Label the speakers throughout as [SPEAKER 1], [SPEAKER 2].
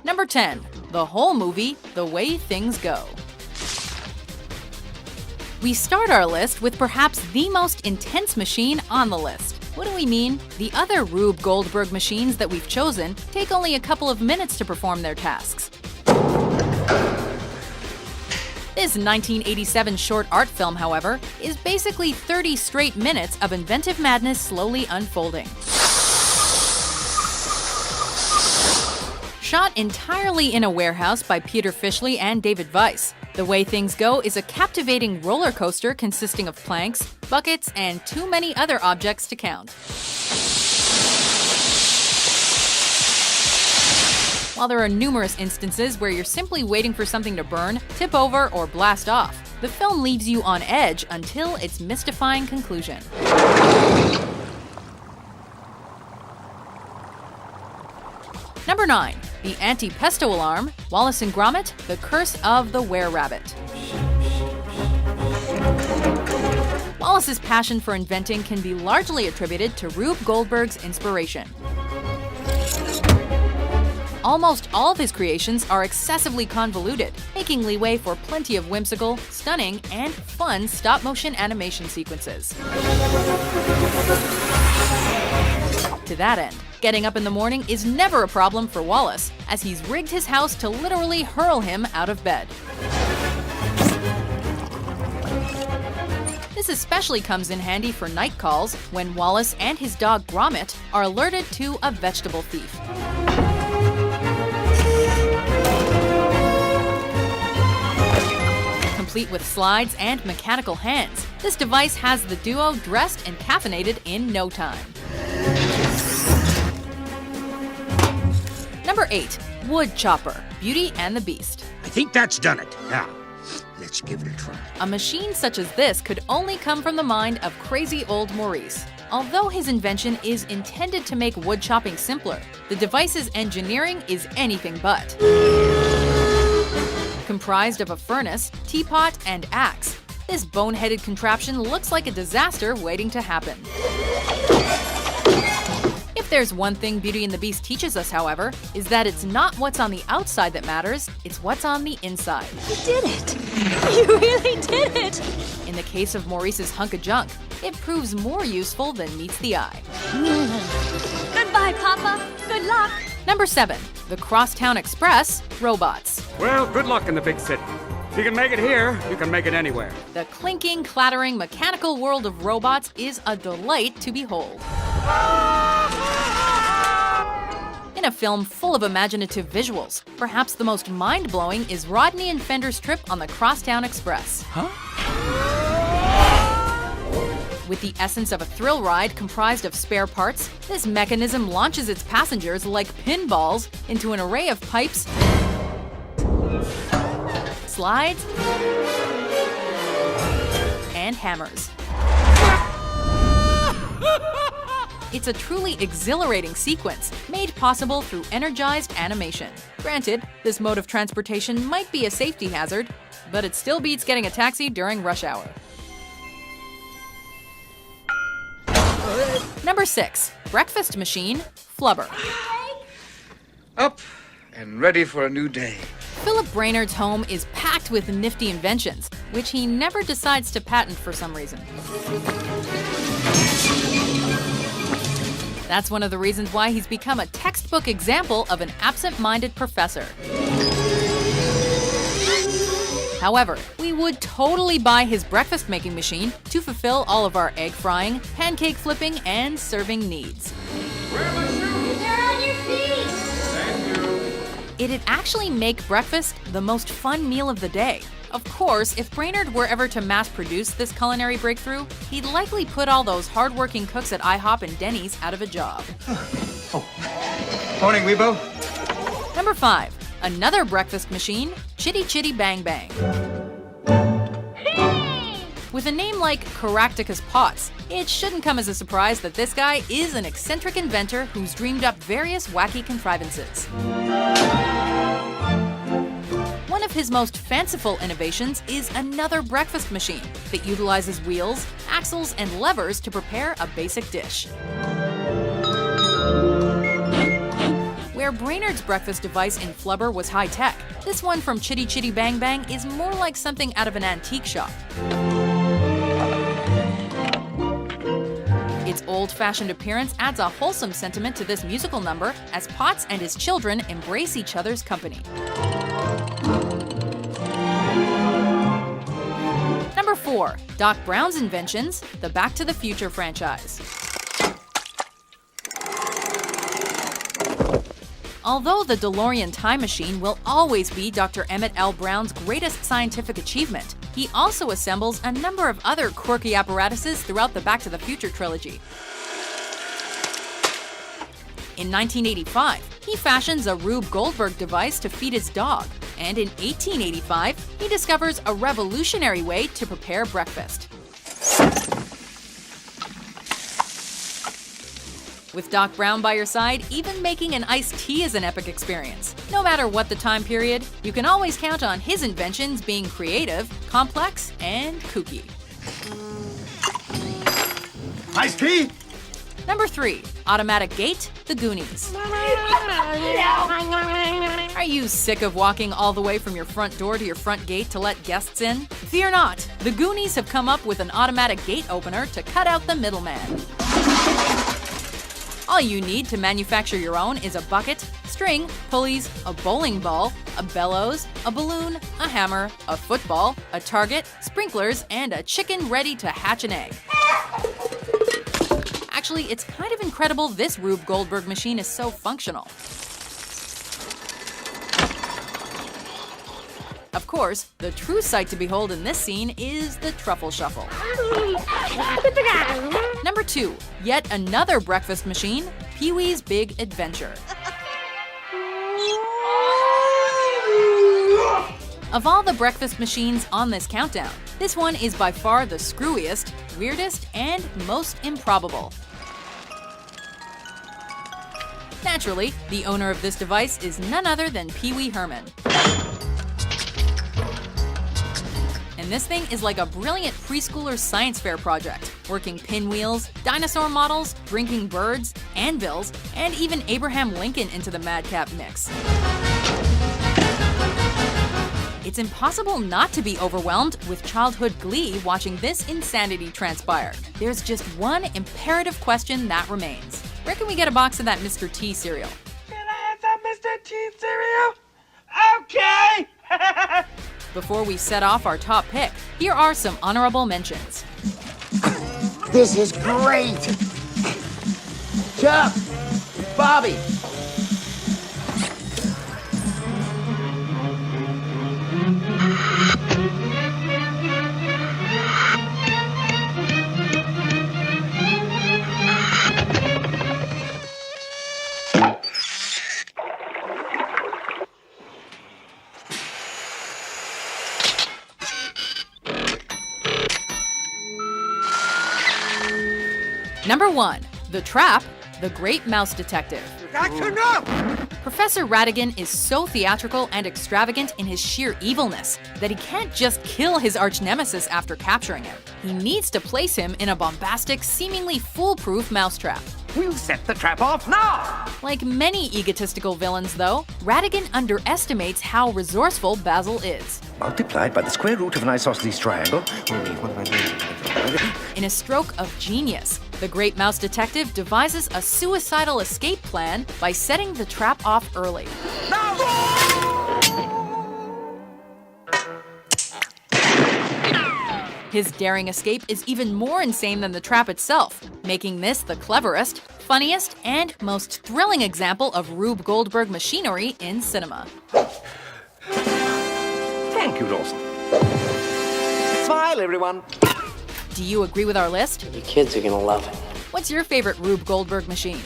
[SPEAKER 1] Number 10. The whole movie, The Way Things Go. We start our list with perhaps the most intense machine on the list. What do we mean? The other Rube Goldberg machines that we've chosen take only a couple of minutes to perform their tasks. This 1987 short art film, however, is basically 30 straight minutes of inventive madness slowly unfolding. Shot entirely in a warehouse by Peter Fishley and David Weiss, The Way Things Go is a captivating roller coaster consisting of planks, buckets, and too many other objects to count. While there are numerous instances where you're simply waiting for something to burn, tip over, or blast off, the film leaves you on edge until its mystifying conclusion. Number 9. The Anti-Pesto Alarm, Wallace and Gromit, The Curse of the Were-Rabbit. Wallace's passion for inventing can be largely attributed to Rube Goldberg's inspiration. Almost all of his creations are excessively convoluted, making leeway for plenty of whimsical, stunning, and fun stop-motion animation sequences. To that end, getting up in the morning is never a problem for Wallace, as he's rigged his house to literally hurl him out of bed. This especially comes in handy for night calls when Wallace and his dog Gromit are alerted to a vegetable thief. Complete with slides and mechanical hands, this device has the duo dressed and caffeinated in no time. Number 8. Wood Chopper, Beauty and the Beast.
[SPEAKER 2] I think that's done it. Now, let's give it a try.
[SPEAKER 1] A machine such as this could only come from the mind of crazy old Maurice. Although his invention is intended to make wood chopping simpler, the device's engineering is anything but. Comprised of a furnace, teapot, and axe, this boneheaded contraption looks like a disaster waiting to happen. If there's one thing Beauty and the Beast teaches us, however, is that it's not what's on the outside that matters, it's what's on the inside.
[SPEAKER 3] You did it! You really did it!
[SPEAKER 1] In the case of Maurice's hunk of junk, it proves more useful than meets the eye.
[SPEAKER 3] Goodbye, Papa! Good luck!
[SPEAKER 1] Number 7. The Crosstown Express, Robots.
[SPEAKER 4] Well, good luck in the big city. If you can make it here, you can make it anywhere.
[SPEAKER 1] The clinking, clattering, mechanical world of robots is a delight to behold. In a film full of imaginative visuals, perhaps the most mind-blowing is Rodney and Fender's trip on the Crosstown Express. With the essence of a thrill ride comprised of spare parts, this mechanism launches its passengers like pinballs into an array of pipes, slides, and hammers. It's a truly exhilarating sequence, made possible through energized animation. Granted, this mode of transportation might be a safety hazard, but it still beats getting a taxi during rush hour. Number 6. Breakfast Machine, Flubber.
[SPEAKER 5] Up and ready for a new day.
[SPEAKER 1] Philip Brainerd's home is packed with nifty inventions, which he never decides to patent for some reason. That's one of the reasons why he's become a textbook example of an absent-minded professor. However, we would totally buy his breakfast-making machine to fulfill all of our egg frying, pancake flipping, and serving needs.
[SPEAKER 3] They're on your feet!
[SPEAKER 4] Thank you.
[SPEAKER 1] It'd actually make breakfast the most fun meal of the day. Of course, if Brainerd were ever to mass-produce this culinary breakthrough, he'd likely put all those hard-working cooks at IHOP and Denny's out of a job.
[SPEAKER 5] Morning, Weebo.
[SPEAKER 1] Number 5. Another breakfast machine, Chitty Chitty Bang Bang. With a name like Caractacus Potts, it shouldn't come as a surprise that this guy is an eccentric inventor who's dreamed up various wacky contrivances. One of his most fanciful innovations is another breakfast machine that utilizes wheels, axles, and levers to prepare a basic dish. Where Brainerd's breakfast device in Flubber was high-tech, this one from Chitty Chitty Bang Bang is more like something out of an antique shop. Its old-fashioned appearance adds a wholesome sentiment to this musical number as Potts and his children embrace each other's company. Number 4. Doc Brown's inventions, the Back to the Future franchise. Although the DeLorean time machine will always be Dr. Emmett L. Brown's greatest scientific achievement, he also assembles a number of other quirky apparatuses throughout the Back to the Future trilogy. In 1985, he fashions a Rube Goldberg device to feed his dog, and in 1885, he discovers a revolutionary way to prepare breakfast. With Doc Brown by your side, even making an iced tea is an epic experience. No matter what the time period, you can always count on his inventions being creative, complex, and kooky.
[SPEAKER 2] Iced tea?
[SPEAKER 1] Number 3. Automatic Gate, The Goonies. Are you sick of walking all the way from your front door to your front gate to let guests in? Fear not! The Goonies have come up with an automatic gate opener to cut out the middleman. All you need to manufacture your own is a bucket, string, pulleys, a bowling ball, a bellows, a balloon, a hammer, a football, a target, sprinklers, and a chicken ready to hatch an egg. Actually, it's kind of incredible this Rube Goldberg machine is so functional. Of course, the true sight to behold in this scene is the truffle shuffle. Number 2. Yet another breakfast machine, Pee-wee's Big Adventure. Of all the breakfast machines on this countdown, this one is by far the screwiest, weirdest, and most improbable. Naturally, the owner of this device is none other than Pee Wee Herman. And this thing is like a brilliant preschooler science fair project, working pinwheels, dinosaur models, drinking birds, anvils, and even Abraham Lincoln into the madcap mix. It's impossible not to be overwhelmed with childhood glee watching this insanity transpire. There's just one imperative question that remains. Where can we get a box of that Mr. T cereal?
[SPEAKER 6] Can I have some Mr. T cereal? Okay!
[SPEAKER 1] Before we set off our top pick, here are some honorable mentions.
[SPEAKER 2] This is great! Chuck! Bobby!
[SPEAKER 1] Number 1. The Trap, The Great Mouse Detective.
[SPEAKER 2] That's enough!
[SPEAKER 1] Professor Ratigan is so theatrical and extravagant in his sheer evilness that he can't just kill his arch-nemesis after capturing him. He needs to place him in a bombastic, seemingly foolproof mousetrap.
[SPEAKER 2] We'll set the trap off now!
[SPEAKER 1] Like many egotistical villains, though, Ratigan underestimates how resourceful Basil is.
[SPEAKER 2] Multiplied by the square root of an isosceles triangle.
[SPEAKER 1] In a stroke of genius, the Great Mouse Detective devises a suicidal escape plan by setting the trap off early. His daring escape is even more insane than the trap itself, making this the cleverest, funniest, and most thrilling example of Rube Goldberg machinery in cinema.
[SPEAKER 2] Thank you, Dawson. Smile, everyone.
[SPEAKER 1] Do you agree with our list?
[SPEAKER 7] You kids are gonna love it.
[SPEAKER 1] What's your favorite Rube Goldberg machine?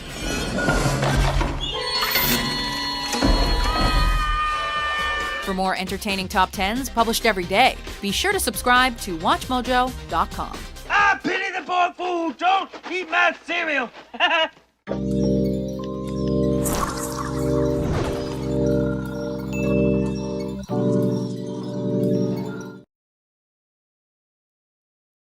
[SPEAKER 1] For more entertaining top 10s published every day, be sure to subscribe to WatchMojo.com.
[SPEAKER 6] I pity the poor fool! Don't eat my cereal!